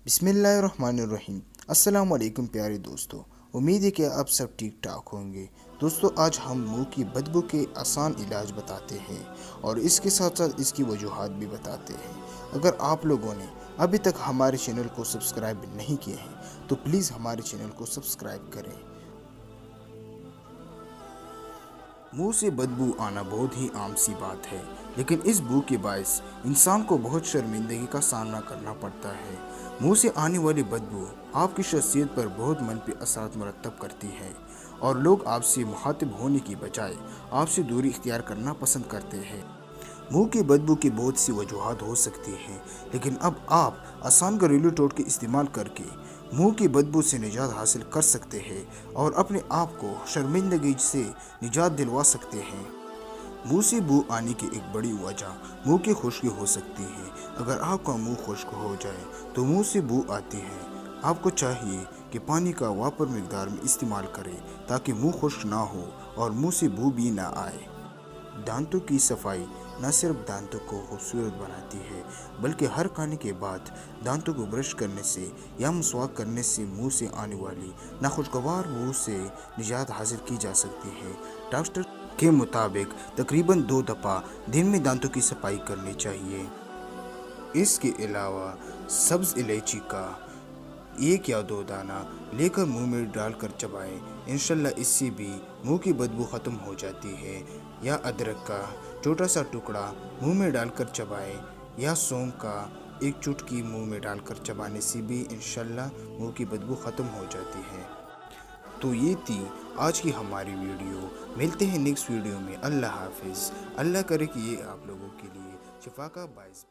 बिस्मिल्लाहिर्रहमानिर्रहीम। अस्सलाम वालेकुम प्यारे दोस्तों, उम्मीद है कि आप सब ठीक ठाक होंगे। दोस्तों, आज हम मुंह की बदबू के आसान इलाज बताते हैं और इसके साथ साथ इसकी वजूहात भी बताते हैं। अगर आप लोगों ने अभी तक हमारे चैनल को सब्सक्राइब नहीं किए हैं तो प्लीज़ हमारे चैनल को सब्सक्राइब करें। मुंह से बदबू आना बहुत ही आम सी बात है, लेकिन इस बू के बायस इंसान को बहुत शर्मिंदगी का सामना करना पड़ता है। मुंह से आने वाली बदबू आपकी शख्सियत पर बहुत मनफी असरात मरतब करती है और लोग आपसे मुखातिब होने की बजाय आपसे दूरी इख्तियार करना पसंद करते हैं। मुंह की बदबू की बहुत सी वजूहात हो सकती हैं, लेकिन अब आप आसान घरेलू टोटके इस्तेमाल करके मुंह की बदबू से निजात हासिल कर सकते हैं और अपने आप को शर्मिंदगी से निजात दिलवा सकते हैं। मुंह से बू आने की एक बड़ी वजह मुंह की खुश्की हो सकती है। अगर आपका मुंह खुश्क हो जाए तो मुंह से बू आती है। आपको चाहिए कि पानी का वापर मिकदार में इस्तेमाल करें ताकि मुंह खुश्क ना हो और मुंह से बू भी ना आए। दांतों की सफाई न सिर्फ दांतों को खूबसूरत बनाती है, बल्कि हर खाने के बाद दांतों को ब्रश करने से या मसवाक करने से मुंह से आने वाली नाखुशगवार बू से निजात हासिल की जा सकती है। डॉक्टर के मुताबिक तकरीबन 2 दफ़ा दिन में दांतों की सफाई करनी चाहिए। इसके अलावा सब्ज़ इलायची का 1 या 2 दाना लेकर मुंह में डालकर चबाएं। इंशाल्लाह इससे भी मुंह की बदबू ख़त्म हो जाती है। या अदरक का छोटा सा टुकड़ा मुंह में डालकर चबाएं या सौंफ का 1 चुटकी मुंह में डालकर चबाने से भी इंशाल्लाह मुंह की बदबू ख़त्म हो जाती है। तो ये थी आज की हमारी वीडियो। मिलते हैं नेक्स्ट वीडियो में। अल्लाह हाफिज़। अल्लाह करे कि ये आप लोगों के लिए शिफा का बाइस